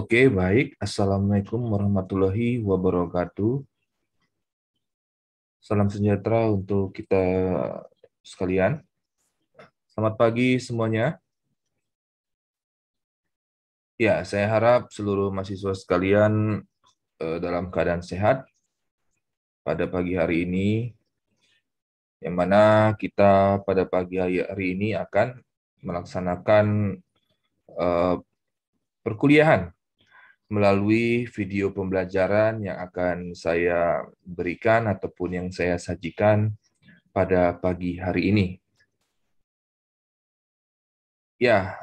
Oke, baik. Assalamualaikum warahmatullahi wabarakatuh. Salam sejahtera untuk kita sekalian. Selamat pagi semuanya. Ya, saya harap seluruh mahasiswa sekalian dalam keadaan sehat pada pagi hari ini, yang mana kita pada pagi hari ini akan melaksanakan eh, perkuliahan melalui video pembelajaran yang akan saya berikan ataupun yang saya sajikan pada pagi hari ini. Ya,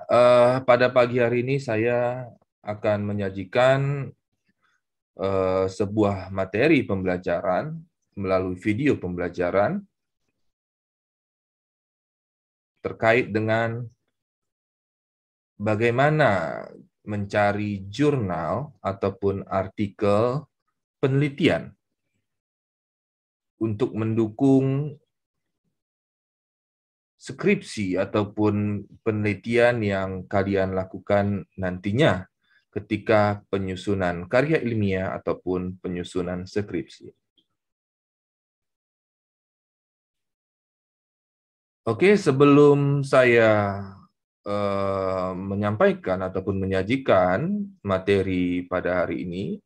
pada pagi hari ini saya akan menyajikan sebuah materi pembelajaran melalui video pembelajaran terkait dengan bagaimana mencari jurnal ataupun artikel penelitian untuk mendukung skripsi ataupun penelitian yang kalian lakukan nantinya ketika penyusunan karya ilmiah ataupun penyusunan skripsi. Oke, sebelum saya menyampaikan ataupun menyajikan materi pada hari ini,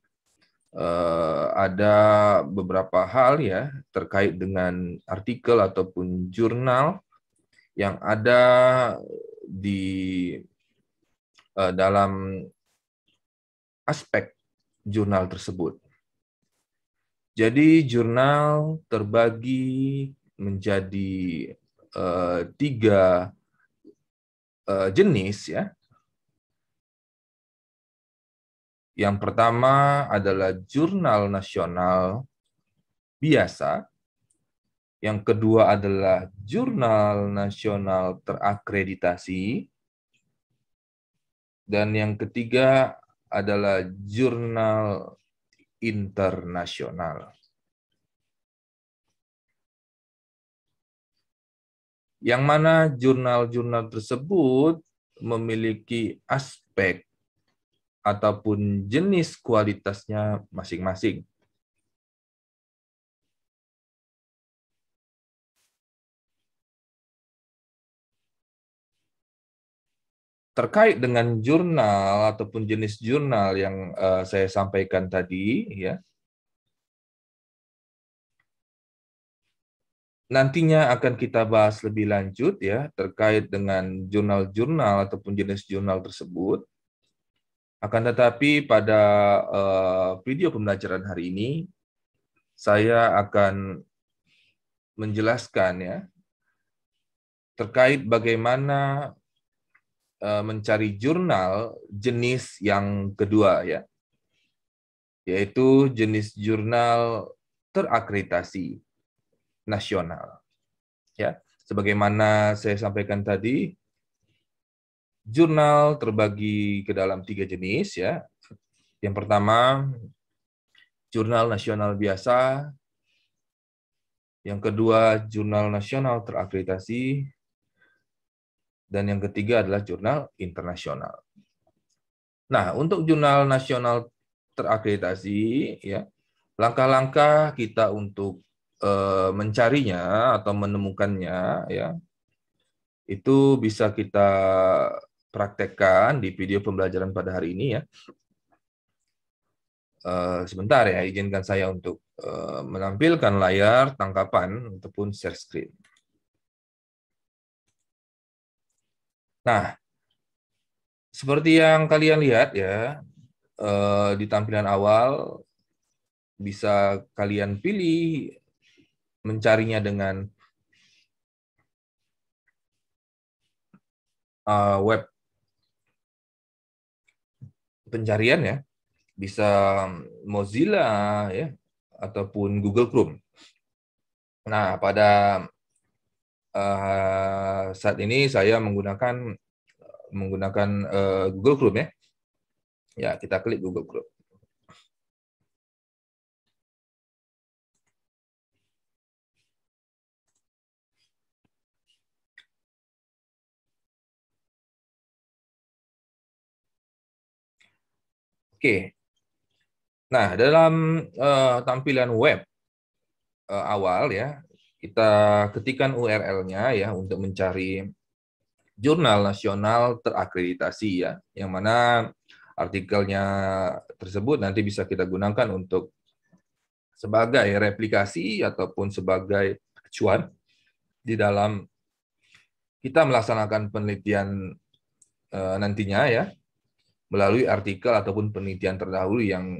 ada beberapa hal ya terkait dengan artikel ataupun jurnal yang ada di dalam aspek jurnal tersebut. Jadi jurnal terbagi menjadi tiga jenis ya. Yang pertama adalah jurnal nasional biasa. Yang kedua adalah jurnal nasional terakreditasi. Dan yang ketiga adalah jurnal internasional. Yang mana jurnal-jurnal tersebut memiliki aspek ataupun jenis kualitasnya masing-masing. Terkait dengan jurnal ataupun jenis jurnal yang saya sampaikan tadi, ya, nantinya akan kita bahas lebih lanjut ya terkait dengan jurnal-jurnal ataupun jenis jurnal tersebut. Akan tetapi pada video pembelajaran hari ini saya akan menjelaskan ya terkait bagaimana mencari jurnal jenis yang kedua ya, yaitu jenis jurnal terakreditasi nasional. Ya, sebagaimana saya sampaikan tadi, jurnal terbagi ke dalam tiga jenis ya. Yang pertama, jurnal nasional biasa. Yang kedua, jurnal nasional terakreditasi. Dan yang ketiga adalah jurnal internasional. Nah, untuk jurnal nasional terakreditasi, ya, langkah-langkah kita untuk mencarinya atau menemukannya, ya, itu bisa kita praktekkan di video pembelajaran pada hari ini ya. Sebentar ya, izinkan saya untuk menampilkan layar tangkapan ataupun share screen. Nah, seperti yang kalian lihat ya, di tampilan awal bisa kalian pilih mencarinya dengan web pencarian ya, bisa Mozilla ya ataupun Google Chrome. Nah, pada saat ini saya menggunakan Google Chrome ya. Ya, kita klik Google Chrome. Oke. Nah, dalam tampilan web awal ya, kita ketikkan URL-nya ya untuk mencari jurnal nasional terakreditasi ya, yang mana artikelnya tersebut nanti bisa kita gunakan untuk sebagai replikasi ataupun sebagai acuan di dalam kita melaksanakan penelitian nantinya ya, melalui artikel ataupun penelitian terdahulu yang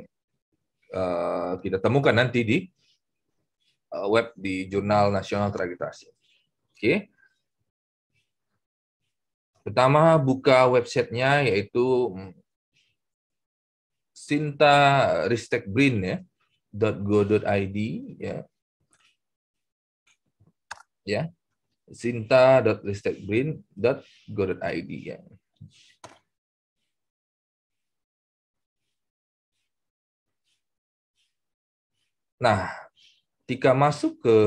kita temukan nanti di web di Jurnal Nasional Terakreditasi. Oke. Pertama, buka websitenya yaitu Sinta Ristek Brin ya, .go.id ya. Ya. sinta.ristekbrin.go.id ya. Nah, ketika masuk ke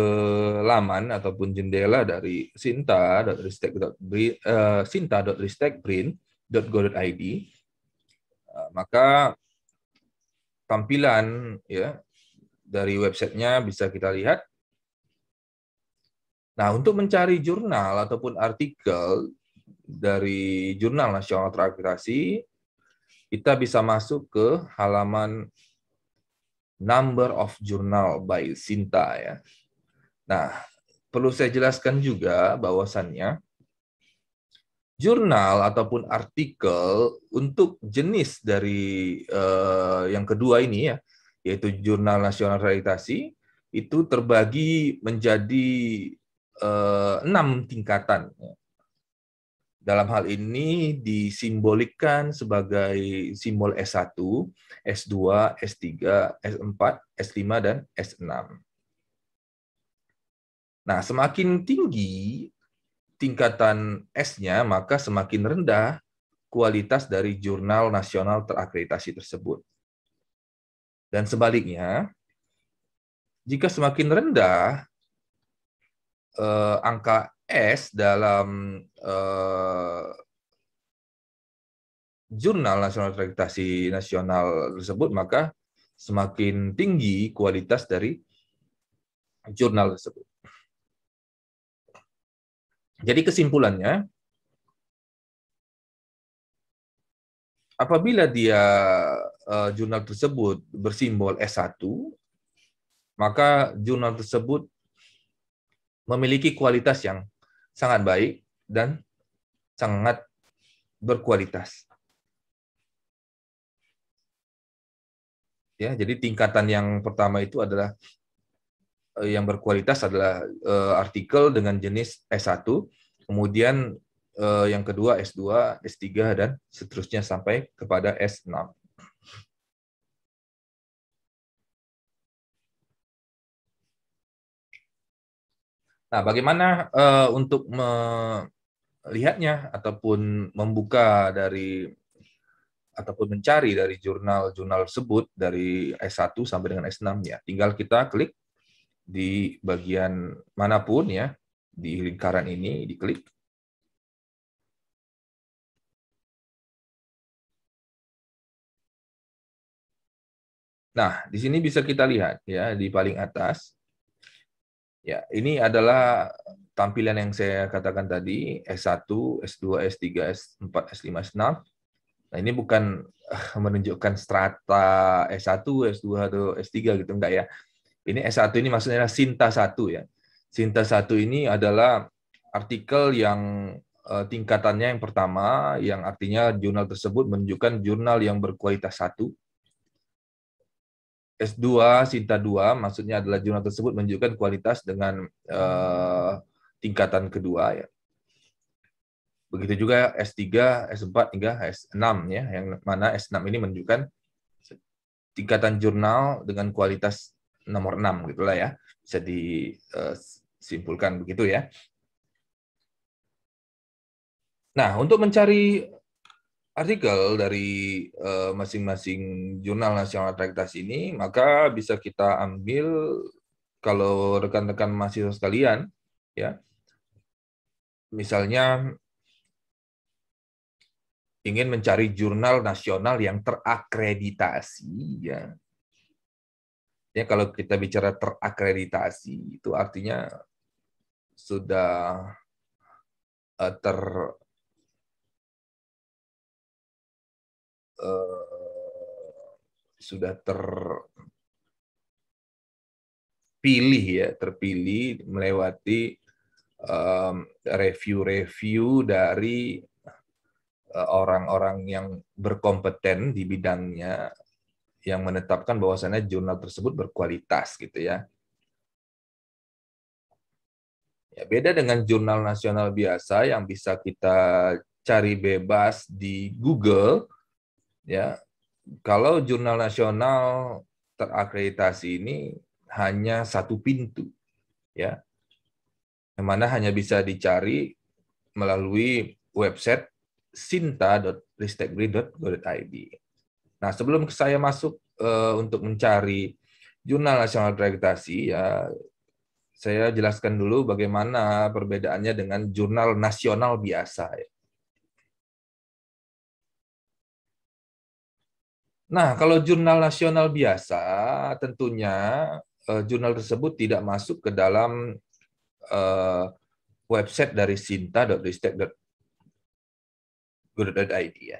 laman ataupun jendela dari sinta.ristekbrin.go.id, maka tampilan ya dari websitenya bisa kita lihat. Nah, untuk mencari jurnal ataupun artikel dari Jurnal Nasional Terakreditasi, kita bisa masuk ke halaman Number of Journal by Sinta ya. Nah, perlu saya jelaskan juga bahwasannya jurnal ataupun artikel untuk jenis dari yang kedua ini ya, yaitu Jurnal Nasional Terakreditasi, itu terbagi menjadi 6 tingkatan. Dalam hal ini disimbolikkan sebagai simbol S1, S2, S3, S4, S5, dan S6. Nah, semakin tinggi tingkatan S-nya, maka semakin rendah kualitas dari jurnal nasional terakreditasi tersebut. Dan sebaliknya, jika semakin rendah angka S dalam Jurnal Nasional Terakreditasi Nasional tersebut, maka semakin tinggi kualitas dari jurnal tersebut. Jadi kesimpulannya, apabila dia jurnal tersebut bersimbol S1, maka jurnal tersebut memiliki kualitas yang sangat baik dan sangat berkualitas. Ya, jadi tingkatan yang pertama itu adalah yang berkualitas adalah artikel dengan jenis S1, kemudian yang kedua S2, S3, dan seterusnya sampai kepada S6. Nah, bagaimana untuk melihatnya ataupun membuka dari ataupun mencari dari jurnal-jurnal tersebut dari S1 sampai dengan S6 ya. Tinggal kita klik di bagian manapun ya, di lingkaran ini diklik. Nah, di sini bisa kita lihat ya di paling atas. Ya, ini adalah tampilan yang saya katakan tadi, S1, S2, S3, S4, S5, S6. Nah, ini bukan menunjukkan strata S1, S2, atau S3 gitu, enggak ya. Ini S1 ini maksudnya Sinta 1 ya. Sinta 1 ini adalah artikel yang tingkatannya yang pertama, yang artinya jurnal tersebut menunjukkan jurnal yang berkualitas 1. S2, Sinta 2, maksudnya adalah jurnal tersebut menunjukkan kualitas dengan tingkatan kedua ya. Begitu juga S3, S4 hingga S6 ya, yang mana S6 ini menunjukkan tingkatan jurnal dengan kualitas nomor 6 gitulah ya. Bisa disimpulkan begitu ya. Nah, untuk mencari artikel dari masing-masing jurnal nasional terakreditasi ini, maka bisa kita ambil kalau rekan-rekan mahasiswa sekalian, ya, misalnya ingin mencari jurnal nasional yang terakreditasi, ya. Ya, kalau kita bicara terakreditasi, itu artinya sudah eh, ter eh, sudah terpilih melewati review-review dari orang-orang yang berkompeten di bidangnya yang menetapkan bahwasannya jurnal tersebut berkualitas gitu ya. Ya, beda dengan jurnal nasional biasa yang bisa kita cari bebas di Google, ya. Kalau jurnal nasional terakreditasi ini hanya satu pintu, ya, yang mana hanya bisa dicari melalui website sinta.ristekbri.go.id. Nah, sebelum saya masuk untuk mencari jurnal nasional terakreditasi, ya, saya jelaskan dulu bagaimana perbedaannya dengan jurnal nasional biasa. Nah, kalau jurnal nasional biasa, tentunya jurnal tersebut tidak masuk ke dalam website dari sinta.ristek.go.id, ya.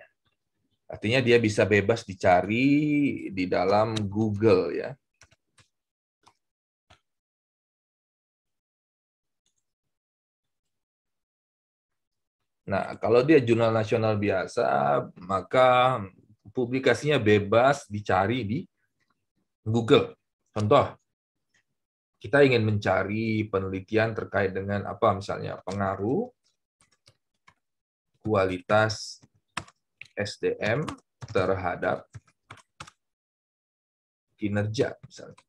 Artinya dia bisa bebas dicari di dalam Google, ya. Nah, kalau dia jurnal nasional biasa, maka publikasinya bebas dicari di Google. Contoh, kita ingin mencari penelitian terkait dengan apa, misalnya pengaruh kualitas SDM terhadap kinerja, misalnya.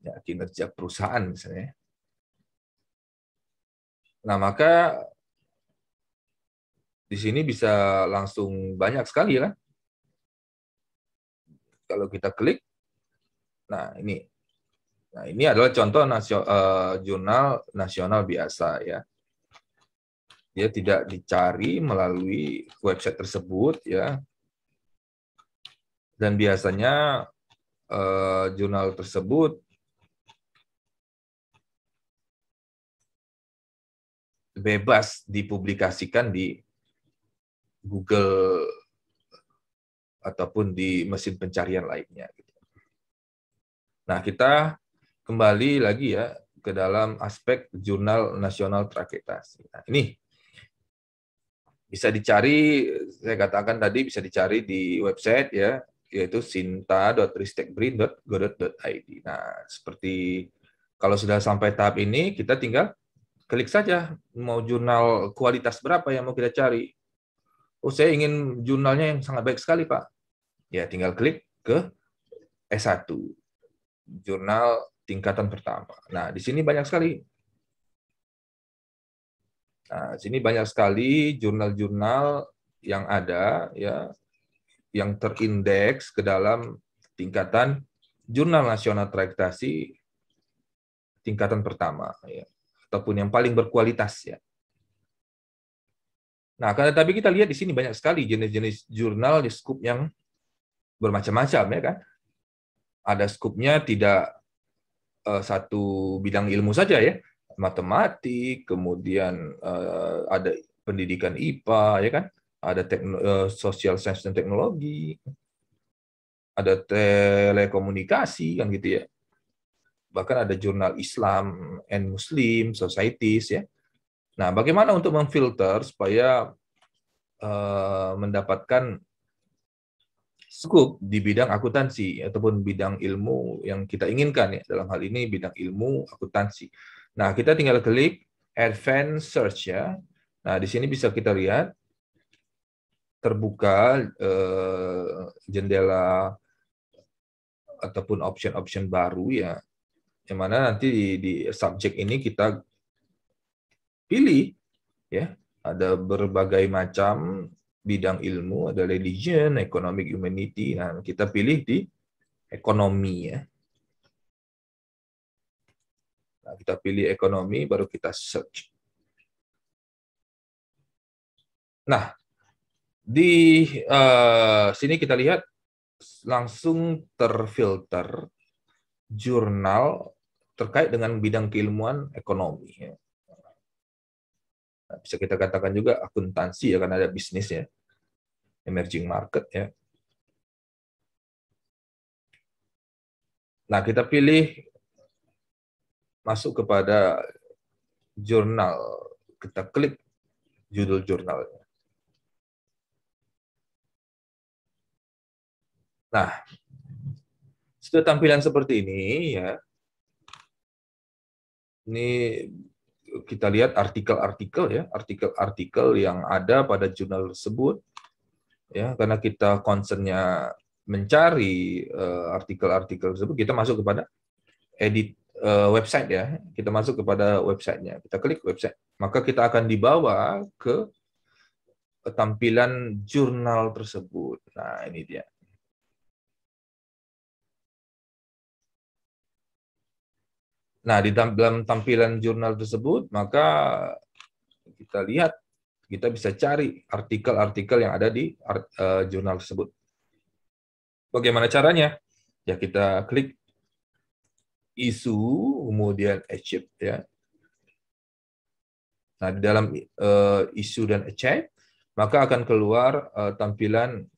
Ya, kinerja perusahaan misalnya. Nah, maka di sini bisa langsung banyak sekali kan. Kalau kita klik, nah ini. Nah, ini adalah contoh jurnal nasional biasa, ya. Dia tidak dicari melalui website tersebut, ya. Dan biasanya jurnal tersebut bebas dipublikasikan di Google ataupun di mesin pencarian lainnya. Nah, kita kembali lagi ya ke dalam aspek jurnal nasional terakreditasi. Nah, ini bisa dicari, saya katakan tadi bisa dicari di website, ya, yaitu sinta.ristekbrin.go.id. Nah, seperti kalau sudah sampai tahap ini, kita tinggal klik saja mau jurnal kualitas berapa yang mau kita cari. Oh, saya ingin jurnalnya yang sangat baik sekali, Pak. Ya, tinggal klik ke S1, jurnal tingkatan pertama. Nah, di sini banyak sekali. Nah, di sini banyak sekali jurnal-jurnal yang ada, ya, yang terindeks ke dalam tingkatan jurnal nasional terakreditasi tingkatan pertama, ya, ataupun yang paling berkualitas, ya. Nah, karena tapi kita lihat di sini banyak sekali jenis-jenis jurnal di skup yang bermacam-macam, ya kan. Ada skupnya tidak satu bidang ilmu saja, ya, matematik, kemudian ada pendidikan IPA, ya kan, ada social science dan teknologi, ada telekomunikasi, kan gitu, ya. Bahkan ada jurnal Islam and Muslim Societies, ya. Nah, bagaimana untuk memfilter supaya mendapatkan skup di bidang akuntansi ataupun bidang ilmu yang kita inginkan, ya, dalam hal ini bidang ilmu akuntansi. Nah, kita tinggal klik Advanced Search, ya. Nah, di sini bisa kita lihat terbuka jendela ataupun option-option baru, ya, yang mana nanti di subjek ini kita pilih, ya, ada berbagai macam bidang ilmu, ada religion, economic, humanity. Nah, kita pilih di ekonomi ya. Nah, kita pilih ekonomi, baru kita search. Nah, di sini kita lihat langsung terfilter jurnal terkait dengan bidang keilmuan ekonomi. Ya. Nah, bisa kita katakan juga akuntansi ya, karena ada bisnis ya, emerging market ya. Nah, kita pilih masuk kepada jurnal, kita klik judul jurnalnya. Nah, sudah tampilan seperti ini ya. Ini kita lihat artikel-artikel ya, artikel-artikel yang ada pada jurnal tersebut ya, karena kita concernnya mencari artikel-artikel tersebut, kita masuk kepada edit website ya, kita masuk kepada websitenya, kita klik website, maka kita akan dibawa ke tampilan jurnal tersebut. Nah, ini dia. Nah, di dalam tampilan jurnal tersebut, maka kita lihat, kita bisa cari artikel-artikel yang ada di jurnal tersebut. Bagaimana caranya? Ya, kita klik isu, kemudian achieve ya. Nah, di dalam isu dan achieve, maka akan keluar tampilan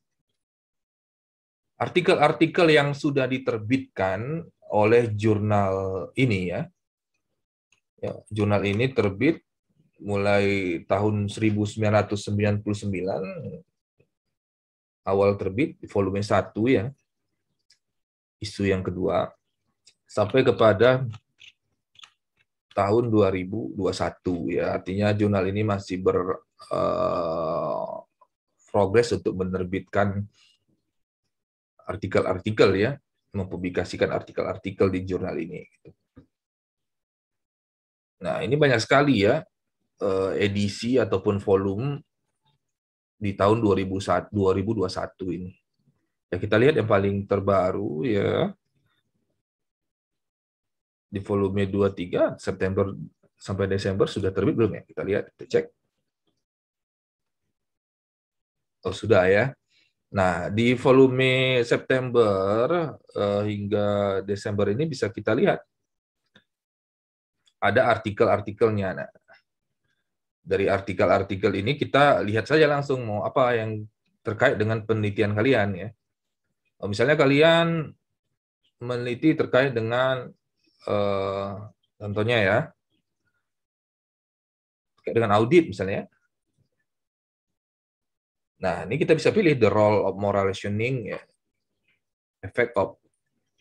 artikel-artikel yang sudah diterbitkan oleh jurnal ini ya. Ya, jurnal ini terbit mulai tahun 1999, awal terbit volume 1 ya. Isu yang kedua sampai kepada tahun 2021 ya. Artinya jurnal ini masih progres untuk menerbitkan artikel-artikel ya, mempublikasikan artikel-artikel di jurnal ini. Nah, ini banyak sekali ya edisi ataupun volume di tahun 2021 ini. Ya, kita lihat yang paling terbaru ya, di volume 23 September sampai Desember sudah terbit belum ya? Kita lihat, kita cek. Oh, sudah ya. Nah, di volume September hingga Desember ini bisa kita lihat ada artikel-artikelnya. Nah, dari artikel-artikel ini kita lihat saja langsung mau apa yang terkait dengan penelitian kalian ya. Misalnya kalian meneliti terkait dengan contohnya ya, terkait dengan audit misalnya. Nah, ini kita bisa pilih the role of moral rationing ya, effect of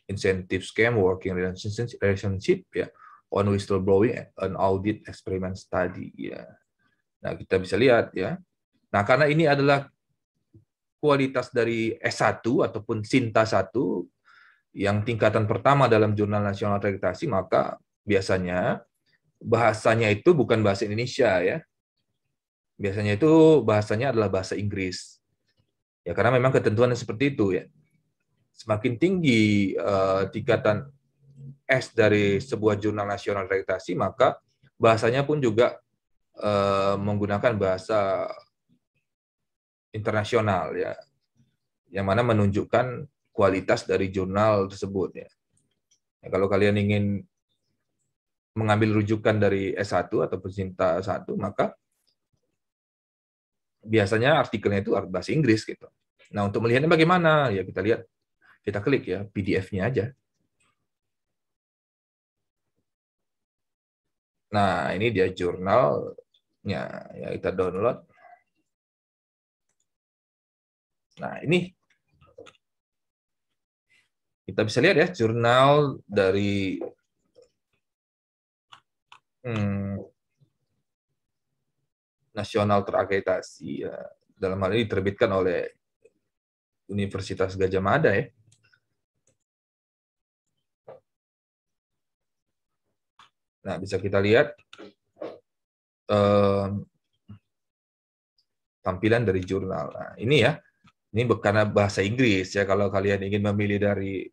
incentive scam, working relationship ya, on whistleblowing and audit experiment study ya. Nah, kita bisa lihat ya. Nah, karena ini adalah kualitas dari S1 ataupun Sinta 1 yang tingkatan pertama dalam Jurnal Nasional Akreditasi, maka biasanya bahasanya itu bukan bahasa Indonesia ya. Biasanya itu bahasanya adalah bahasa Inggris. Ya, karena memang ketentuannya seperti itu ya. Semakin tinggi tingkatan S dari sebuah jurnal nasional akreditasi, maka bahasanya pun juga menggunakan bahasa internasional ya, yang mana menunjukkan kualitas dari jurnal tersebut ya. Ya, kalau kalian ingin mengambil rujukan dari S1 atau Sinta 1, maka biasanya artikelnya itu bahasa Inggris gitu. Nah, untuk melihatnya bagaimana? Ya kita lihat, kita klik ya PDF-nya aja. Nah, ini dia jurnalnya ya, kita download. Nah, ini kita bisa lihat ya jurnal dari nasional terakreditasi ya. Dalam hal ini diterbitkan oleh Universitas Gadjah Mada ya. Nah, bisa kita lihat tampilan dari jurnal. Nah, ini ya, ini karena bahasa Inggris ya. Kalau kalian ingin memilih dari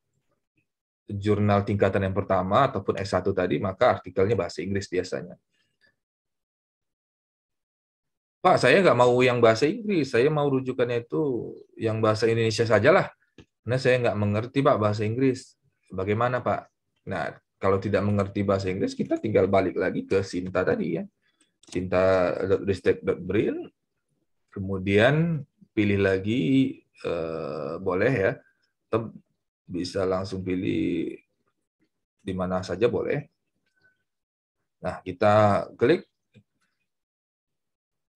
jurnal tingkatan yang pertama ataupun S1 tadi, maka artikelnya bahasa Inggris biasanya. Pak, saya nggak mau yang bahasa Inggris, saya mau rujukannya itu yang bahasa Indonesia sajalah. Karena saya nggak mengerti, Pak, bahasa Inggris. Bagaimana, Pak? Nah, kalau tidak mengerti bahasa Inggris, kita tinggal balik lagi ke Sinta tadi ya. Sinta.ristek.brin, kemudian pilih lagi, boleh ya, atau bisa langsung pilih di mana saja boleh. Nah, kita klik.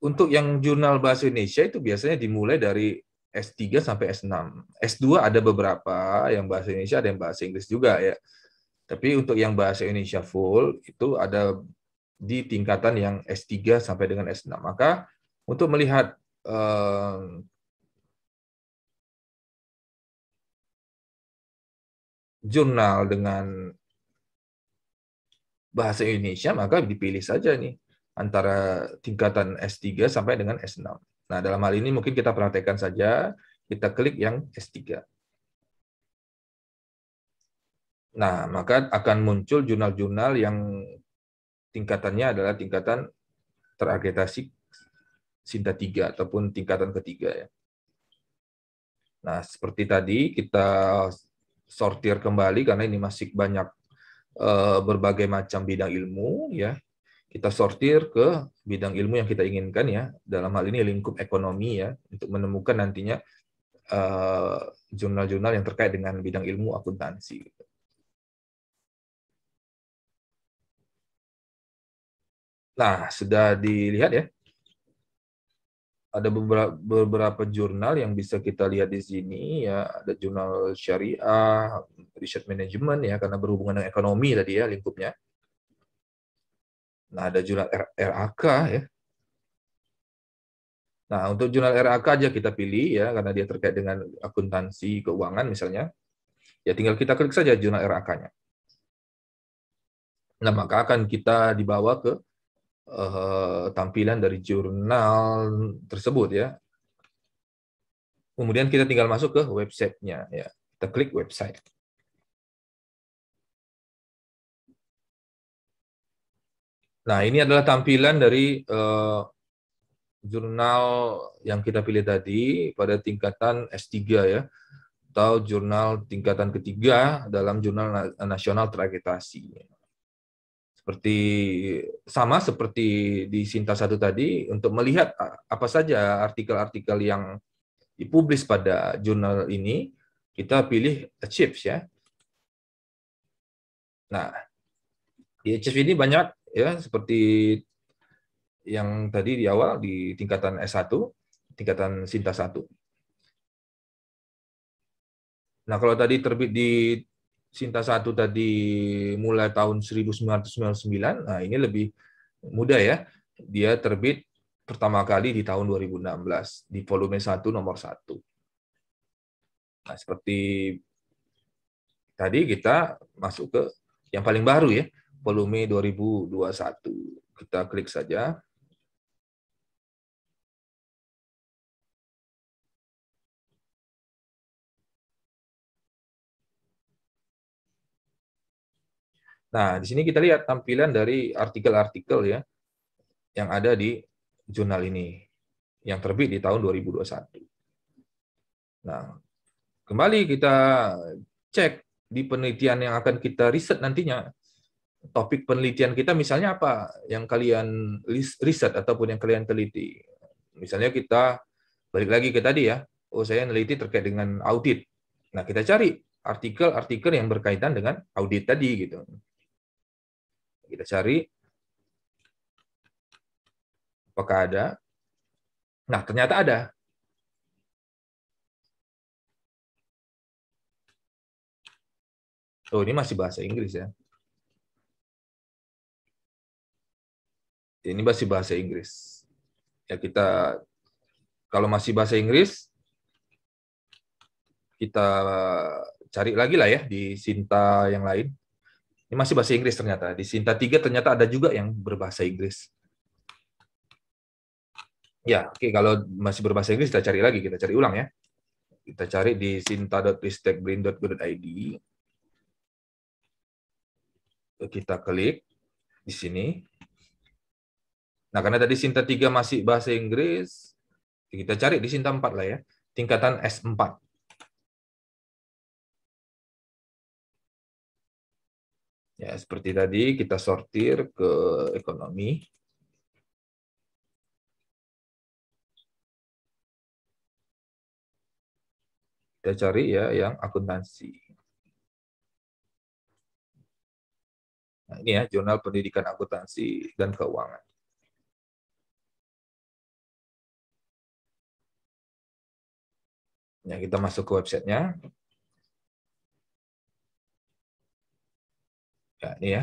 Untuk yang jurnal bahasa Indonesia itu biasanya dimulai dari S3 sampai S6. S2 ada beberapa yang bahasa Indonesia, ada yang bahasa Inggris juga ya. Tapi untuk yang bahasa Indonesia full itu ada di tingkatan yang S3 sampai dengan S6. Maka untuk melihat jurnal dengan bahasa Indonesia, maka dipilih saja nih antara tingkatan S3 sampai dengan S6. Nah, dalam hal ini mungkin kita praktekkan saja, kita klik yang S3. Nah, maka akan muncul jurnal-jurnal yang tingkatannya adalah tingkatan terakreditasi Sinta 3 ataupun tingkatan ketiga ya. Nah, seperti tadi kita sortir kembali karena ini masih banyak berbagai macam bidang ilmu ya. Kita sortir ke bidang ilmu yang kita inginkan ya. Dalam hal ini lingkup ekonomi ya, untuk menemukan nantinya jurnal-jurnal yang terkait dengan bidang ilmu akuntansi. Nah, sudah dilihat ya. Ada beberapa jurnal yang bisa kita lihat di sini ya. Ada jurnal syariah, research management ya, karena berhubungan dengan ekonomi tadi ya lingkupnya. Nah, ada jurnal RAK ya. Nah, untuk jurnal RAK aja kita pilih ya, karena dia terkait dengan akuntansi keuangan misalnya. Ya tinggal kita klik saja jurnal RAK-nya. Nah, maka akan kita dibawa ke tampilan dari jurnal tersebut ya. Kemudian kita tinggal masuk ke website-nya ya. Kita klik website. Nah, ini adalah tampilan dari jurnal yang kita pilih tadi pada tingkatan S3 ya, atau jurnal tingkatan ketiga dalam jurnal nasional terakreditasi. Sama seperti di Sinta 1 tadi, untuk melihat apa saja artikel-artikel yang dipublis pada jurnal ini, kita pilih Archives ya. Nah, di Archives ini banyak ya, seperti yang tadi di awal di tingkatan S1, tingkatan Sinta 1. Nah, kalau tadi terbit di Sinta 1 tadi mulai tahun 1999, nah ini lebih mudah ya. Dia terbit pertama kali di tahun 2016 di volume 1 nomor 1. Nah, seperti tadi kita masuk ke yang paling baru ya, volume 2021. Kita klik saja. Nah, di sini kita lihat tampilan dari artikel-artikel ya yang ada di jurnal ini yang terbit di tahun 2021. Nah, kembali kita cek di penelitian yang akan kita riset nantinya. Topik penelitian kita misalnya apa yang kalian riset ataupun yang kalian teliti. Misalnya kita balik lagi ke tadi ya. Oh, saya neliti terkait dengan audit. Nah, kita cari artikel-artikel yang berkaitan dengan audit tadi gitu. Kita cari apakah ada. Nah, ternyata ada. Oh, ini masih bahasa Inggris ya. Ini masih bahasa Inggris. Ya, kita kalau masih bahasa Inggris, kita cari lagi lah ya di Sinta yang lain. Ini masih bahasa Inggris ternyata. Di Sinta 3 ternyata ada juga yang berbahasa Inggris. Ya, oke, kalau masih berbahasa Inggris kita cari lagi, kita cari ulang ya. Kita cari di sinta.ristekbrin.go.id. kita klik di sini. Nah, karena tadi Sinta 3 masih bahasa Inggris, kita cari di Sinta 4 lah ya, tingkatan S4. Ya, seperti tadi kita sortir ke ekonomi. Kita cari ya yang akuntansi. Nah, ini ya, Jurnal Pendidikan Akuntansi dan Keuangan. Ya, kita masuk ke websitenya. Ya, ini ya.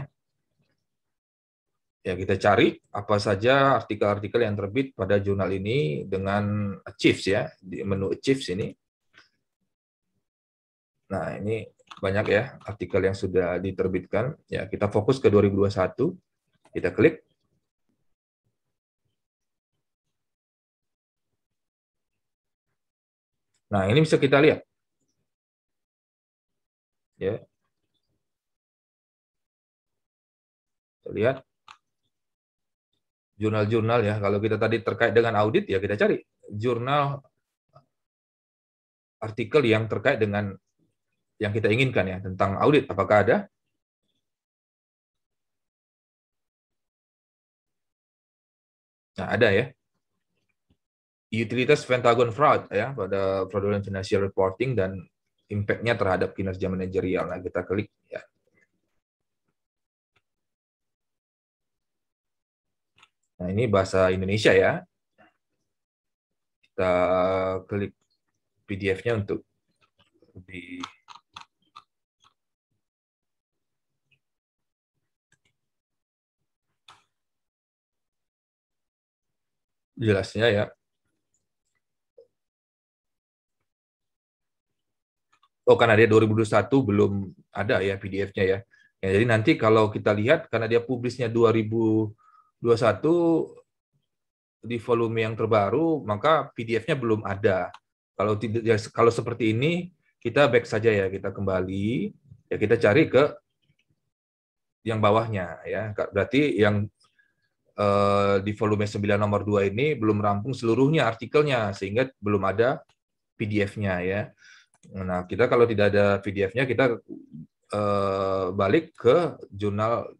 Ya, kita cari apa saja artikel-artikel yang terbit pada jurnal ini dengan Achieves ya, di menu Achieves ini. Nah, ini banyak ya artikel yang sudah diterbitkan. Ya, kita fokus ke 2021. Kita klik. Nah, ini bisa kita lihat. Ya. Kita lihat jurnal-jurnal ya. Kalau kita tadi terkait dengan audit ya kita cari jurnal artikel yang terkait dengan yang kita inginkan ya tentang audit. Apakah ada? Nah, ada ya. Utilitas Pentagon Fraud ya pada fraudulent financial reporting dan impact-nya terhadap kinerja manajerial. Nah, kita klik ya. Nah, ini bahasa Indonesia ya. Kita klik PDF-nya untuk lebih jelasnya ya. Oh, karena dia 2021 belum ada ya PDF-nya ya. Ya. Jadi nanti kalau kita lihat, karena dia publisnya 2021 di volume yang terbaru, maka PDF-nya belum ada. Kalau tidak, ya, kalau seperti ini, kita back saja ya, kita kembali, ya kita cari ke yang bawahnya ya. Berarti yang di volume 9 nomor 2 ini belum rampung seluruhnya artikelnya, sehingga belum ada PDF-nya ya. Nah, kita kalau tidak ada PDF-nya, kita balik ke jurnal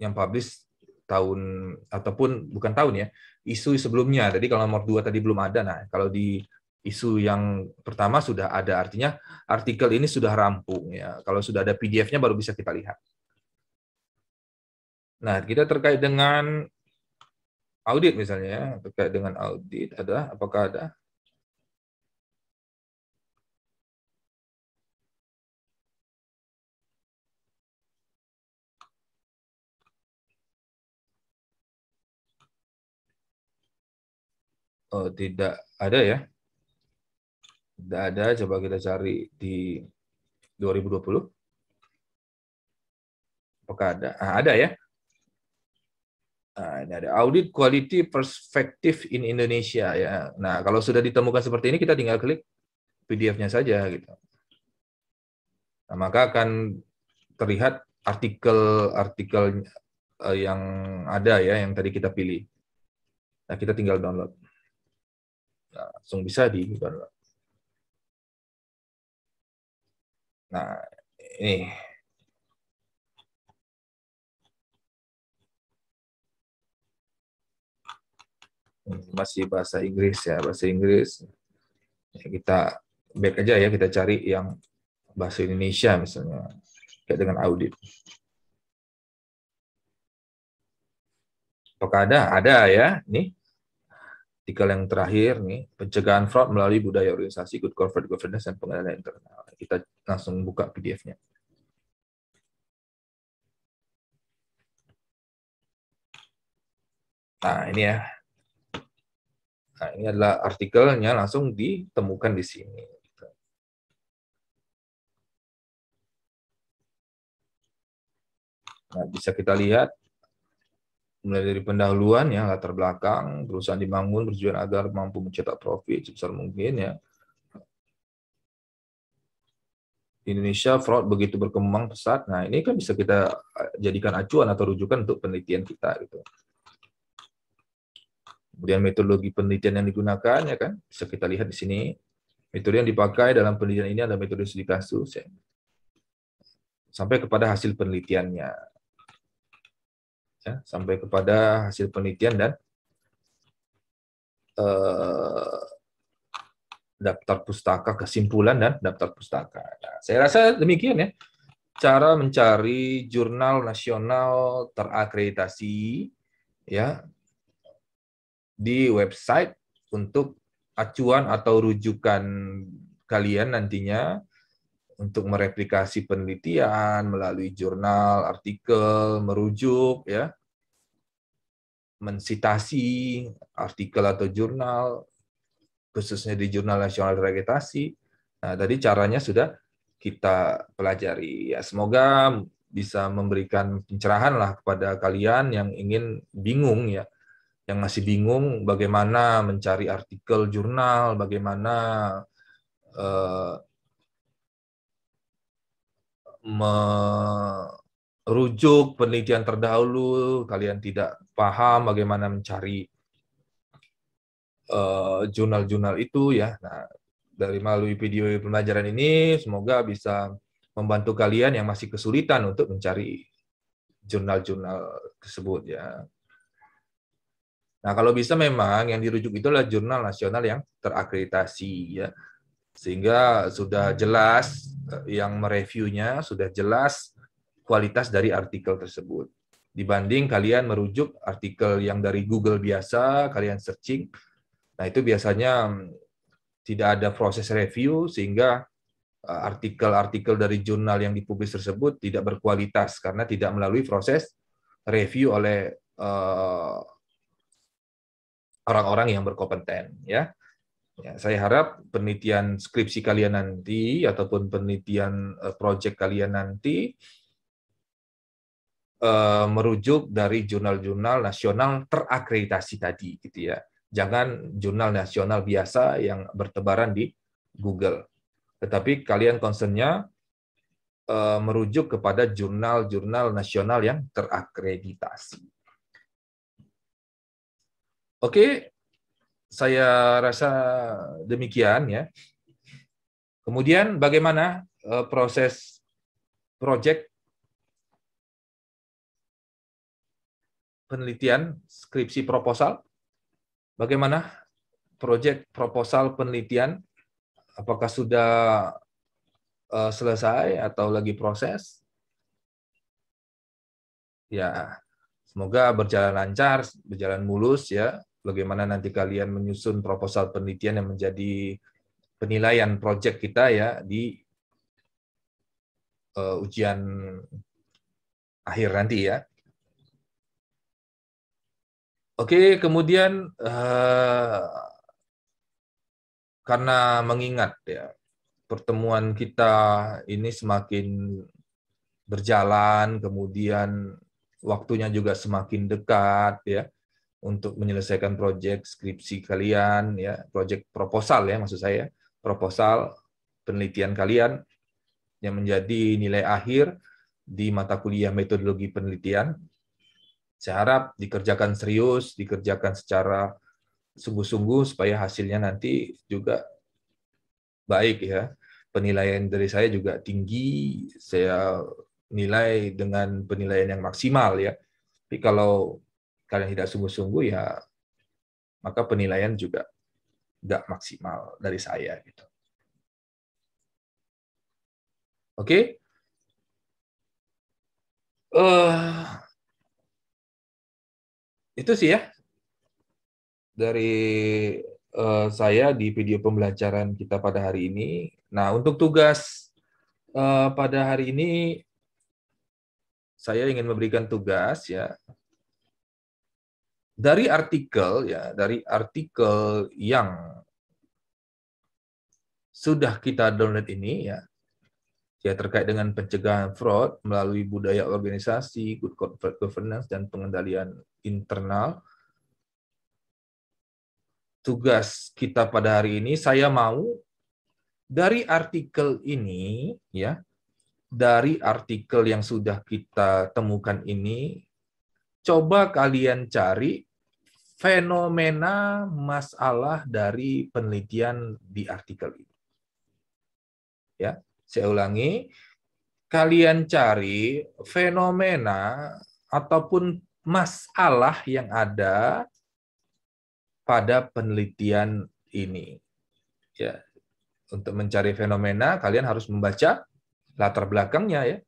yang publish tahun, ataupun bukan tahun ya, isu sebelumnya. Tadi kalau nomor 2 tadi belum ada, nah kalau di isu yang pertama sudah ada, artinya artikel ini sudah rampung ya. Kalau sudah ada PDF-nya baru bisa kita lihat. Nah, kita terkait dengan audit misalnya ya, terkait dengan audit ada, apakah ada? Oh, tidak ada ya. Tidak ada, coba kita cari di 2020. Apakah ada? Ah, ada ya. Nah, ini ada audit quality perspective in Indonesia ya. Nah, kalau sudah ditemukan seperti ini, kita tinggal klik PDF-nya saja gitu. Nah, maka akan terlihat artikel-artikel yang ada ya, yang tadi kita pilih. Nah, kita tinggal download. Nah, langsung bisa di download. Nah, ini masih bahasa Inggris ya, bahasa Inggris. Kita back aja ya, kita cari yang bahasa Indonesia misalnya, kayak dengan audit. Apakah ada? Ada ya, nih. Artikel yang terakhir nih, pencegahan fraud melalui budaya organisasi, good corporate governance, dan pengenalan internal. Kita langsung buka PDF-nya. Nah, ini ya. Nah, ini adalah artikelnya, langsung ditemukan di sini. Nah, bisa kita lihat mulai dari pendahuluan ya, latar belakang, perusahaan dibangun bertujuan agar mampu mencetak profit sebesar mungkin ya. Indonesia fraud begitu berkembang pesat. Nah, ini kan bisa kita jadikan acuan atau rujukan untuk penelitian kita gitu. Kemudian metodologi penelitian yang digunakan ya kan bisa kita lihat di sini. Metode yang dipakai dalam penelitian ini adalah metode studi kasus ya. Sampai kepada hasil penelitiannya. Ya, sampai kepada hasil penelitian dan daftar pustaka, kesimpulan dan daftar pustaka. Nah, saya rasa demikian ya. Cara mencari jurnal nasional terakreditasi ya di website untuk acuan atau rujukan kalian nantinya untuk mereplikasi penelitian melalui jurnal, artikel, merujuk ya, mensitasi artikel atau jurnal khususnya di Jurnal Nasional Terakreditasi. Nah, tadi caranya sudah kita pelajari. Ya, semoga bisa memberikan pencerahan lah kepada kalian yang ingin bingung ya, yang masih bingung bagaimana mencari artikel jurnal, bagaimana merujuk penelitian terdahulu, kalian tidak paham bagaimana mencari jurnal-jurnal itu ya. Nah, dari melalui video pembelajaran ini semoga bisa membantu kalian yang masih kesulitan untuk mencari jurnal-jurnal tersebut ya. Nah, kalau bisa memang yang dirujuk itu adalah jurnal nasional yang terakreditasi ya. Sehingga sudah jelas yang mereviewnya, sudah jelas kualitas dari artikel tersebut. Dibanding kalian merujuk artikel yang dari Google biasa, kalian searching, nah itu biasanya tidak ada proses review, sehingga artikel-artikel dari jurnal yang dipublis tersebut tidak berkualitas, karena tidak melalui proses review oleh orang-orang yang berkompeten. Ya, saya harap penelitian skripsi kalian nanti, ataupun penelitian proyek kalian nanti, merujuk dari jurnal-jurnal nasional terakreditasi tadi, gitu ya. Jangan jurnal nasional biasa yang bertebaran di Google. Tetapi kalian concernnya merujuk kepada jurnal-jurnal nasional yang terakreditasi. Oke, saya rasa demikian ya. Kemudian bagaimana proses proyek penelitian skripsi proposal? Bagaimana proyek proposal penelitian? Apakah sudah selesai atau lagi proses? Ya, semoga berjalan lancar, berjalan mulus ya. Bagaimana nanti kalian menyusun proposal penelitian yang menjadi penilaian proyek kita ya di ujian akhir nanti ya. Oke, kemudian karena mengingat ya pertemuan kita ini semakin berjalan, kemudian waktunya juga semakin dekat ya untuk menyelesaikan proyek skripsi kalian ya, proyek proposal ya maksud saya, proposal penelitian kalian yang menjadi nilai akhir di mata kuliah metodologi penelitian. Saya harap dikerjakan serius, dikerjakan secara sungguh-sungguh supaya hasilnya nanti juga baik ya. Penilaian dari saya juga tinggi, saya nilai dengan penilaian yang maksimal ya. Tapi kalau kalian tidak sungguh-sungguh ya, maka penilaian juga nggak maksimal dari saya gitu. Oke. Itu sih ya dari saya di video pembelajaran kita pada hari ini. Nah, untuk tugas pada hari ini saya ingin memberikan tugas ya dari artikel yang sudah kita download ini ya terkait dengan pencegahan fraud melalui budaya organisasi, good corporate governance, dan pengendalian internal. Tugas kita pada hari ini, saya mau Dari artikel ini, ya, dari artikel yang sudah kita temukan ini, coba kalian cari fenomena masalah dari penelitian di artikel ini. Ya, saya ulangi, kalian cari fenomena ataupun masalah yang ada pada penelitian ini. Ya, untuk mencari fenomena, kalian harus membaca latar belakangnya ya.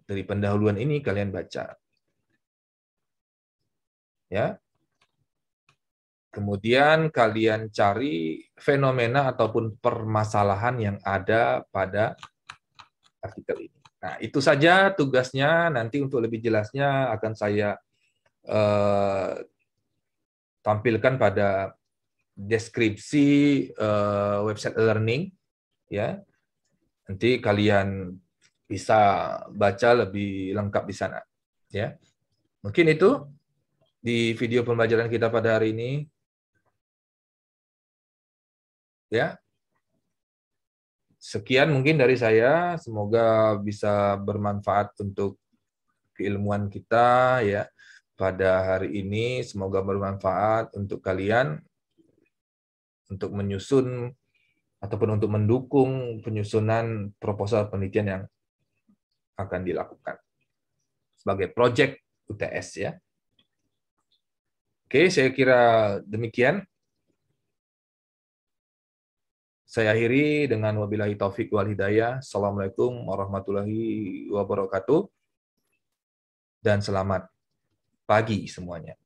Dari pendahuluan ini kalian baca. Ya. Kemudian kalian cari fenomena ataupun permasalahan yang ada pada artikel ini. Nah, itu saja tugasnya. Nanti untuk lebih jelasnya akan saya tampilkan pada deskripsi website learning. Ya, nanti kalian bisa baca lebih lengkap di sana. Ya, mungkin itu di video pembelajaran kita pada hari ini. Ya, sekian mungkin dari saya. Semoga bisa bermanfaat untuk keilmuan kita ya pada hari ini. Semoga bermanfaat untuk kalian untuk menyusun ataupun untuk mendukung penyusunan proposal penelitian yang akan dilakukan sebagai proyek UTS ya. Oke, saya kira demikian. Saya akhiri dengan wabillahi taufik wal hidayah. Assalamualaikum warahmatullahi wabarakatuh. Dan selamat pagi semuanya.